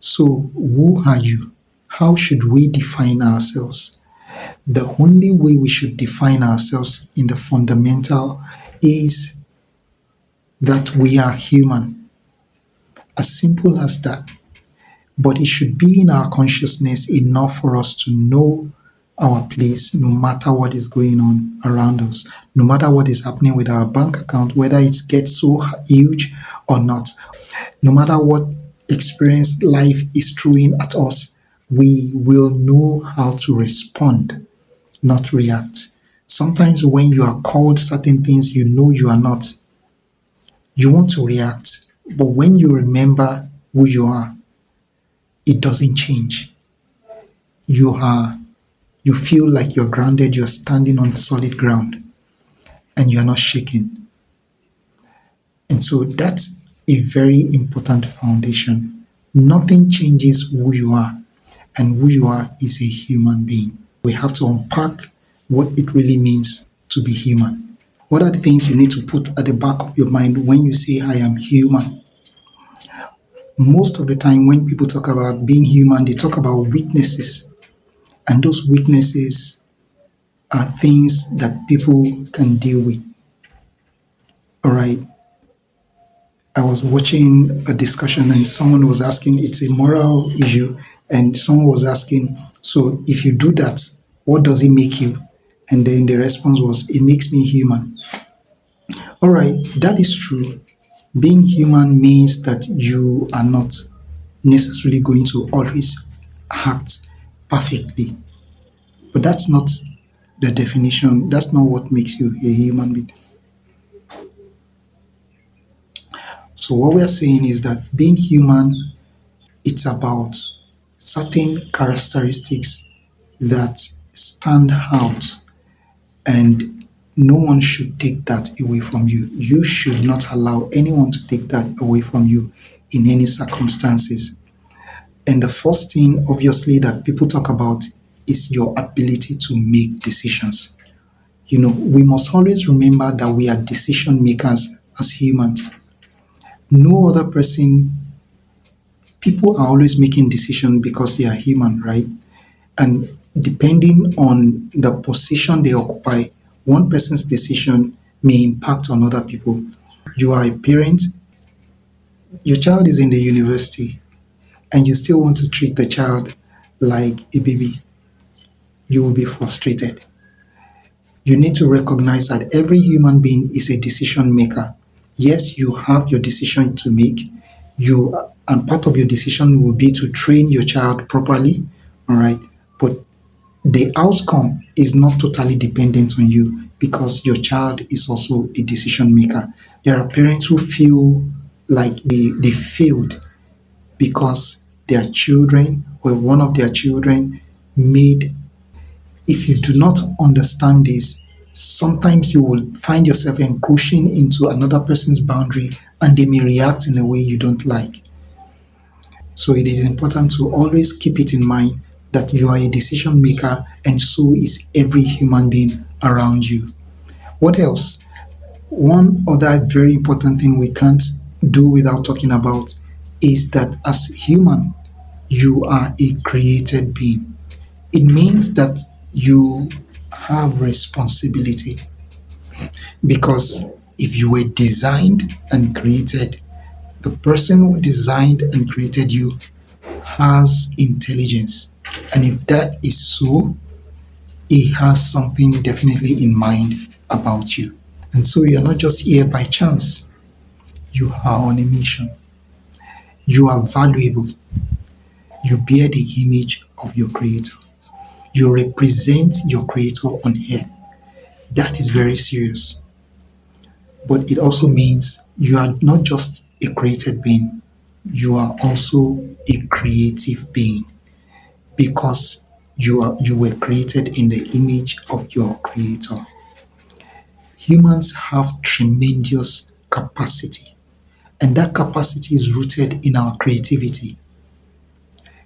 So, who are you? How should we define ourselves? The only way we should define ourselves in the fundamental is that we are human. As simple as that. But it should be in our consciousness enough for us to know our place no matter what is going on around us, no matter what is happening with our bank account, whether it gets so huge or not, no matter what experience life is throwing at us, we will know how to respond, not react. Sometimes when you are called certain things you know you are not, you want to react. But when you remember who you are, it doesn't change. You are you feel like you're grounded, you're standing on solid ground, and you're not shaking. And so that's a very important foundation. Nothing changes who you are, and who you are is a human being. We have to unpack what it really means to be human. What are the things you need to put at the back of your mind when you say, I am human? Most of the time, when people talk about being human, they talk about weaknesses. And those weaknesses are things that people can deal with. All right. I was watching a discussion and someone was asking, it's a moral issue, and someone was asking, so if you do that, what does it make you? And then the response was, it makes me human. All right, that is true. Being human means that you are not necessarily going to always act perfectly. But that's not the definition. That's not what makes you a human being. So what we are saying is that being human, it's about certain characteristics that stand out, and no one should take that away from you. You should not allow anyone to take that away from you in any circumstances. And the first thing, obviously, that people talk about is your ability to make decisions. We must always remember that we are decision makers as humans. No other person, people are always making decisions because they are human, right? And depending on the position they occupy, one person's decision may impact on other people. You are a parent, your child is in the university, and you still want to treat the child like a baby. You will be frustrated. You need to recognize that every human being is a decision maker. Yes, you have your decision to make. And part of your decision will be to train your child properly, all right? But the outcome is not totally dependent on you because your child is also a decision maker. There are parents who feel like they failed because their children or one of their children made. If you do not understand this, sometimes you will find yourself encroaching into another person's boundary and they may react in a way you don't like. So it is important to always keep it in mind that you are a decision maker and so is every human being around you. What else? One other very important thing we can't do without talking about is that as human, you are a created being. It means that you have responsibility because if you were designed and created, the person who designed and created you has intelligence. And if that is so, he has something definitely in mind about you. And so you're not just here by chance, you are on a mission. You are valuable. You bear the image of your creator. You represent your creator on earth. That is very serious. But it also means you are not just a created being, you are also a creative being because you were created in the image of your creator. Humans have tremendous capacity, and that capacity is rooted in our creativity.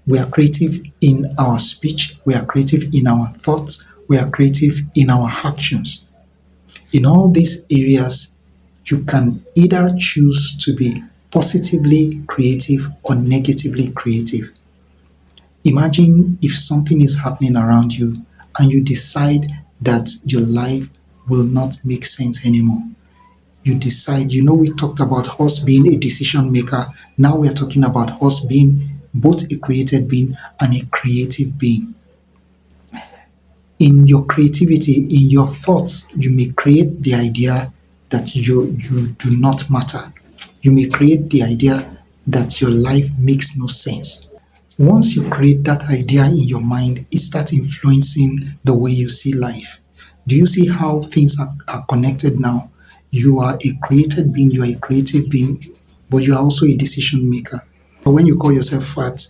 We are creative in our speech, we are creative in our thoughts, we are creative in our actions. In all these areas, you can either choose to be positively creative or negatively creative. Imagine if something is happening around you and you decide that your life will not make sense anymore. You decide, we talked about us being a decision maker. Now we're talking about us being both a created being and a creative being. In your creativity, in your thoughts, you may create the idea that you do not matter. You may create the idea that your life makes no sense. Once you create that idea in your mind, it starts influencing the way you see life. Do you see how things are connected now? You are a created being, you are a creative being, but you are also a decision maker. But when you call yourself fat,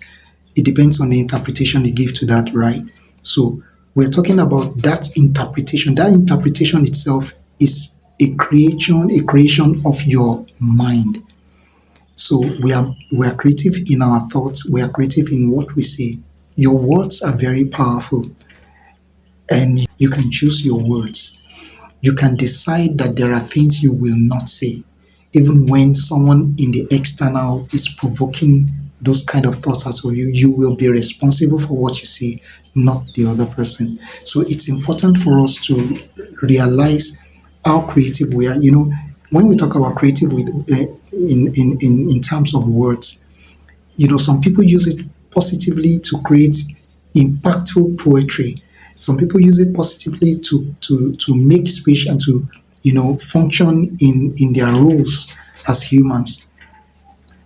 it depends on the interpretation you give to that, right? So we're talking about that interpretation. That interpretation itself is a creation of your mind. So we are creative in our thoughts, we are creative in what we say. Your words are very powerful and you can choose your words. You can decide that there are things you will not say. Even when someone in the external is provoking those kind of thoughts out of you, you will be responsible for what you say, not the other person. So it's important for us to realize how creative we are. When we talk about creative in terms of words, some people use it positively to create impactful poetry. Some people use it positively to make speech and to function in their roles as humans.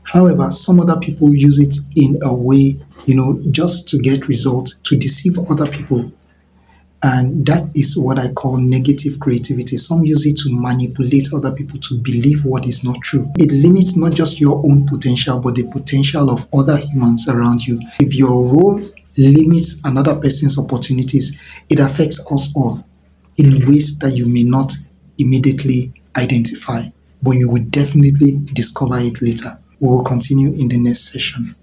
However, some other people use it in a way, just to get results, to deceive other people, and that is what I call negative creativity. Some use it to manipulate other people to believe what is not true. It limits not just your own potential, but the potential of other humans around you. If your role limits another person's opportunities, it affects us all in ways that you may not immediately identify, but you will definitely discover it later. We will continue in the next session.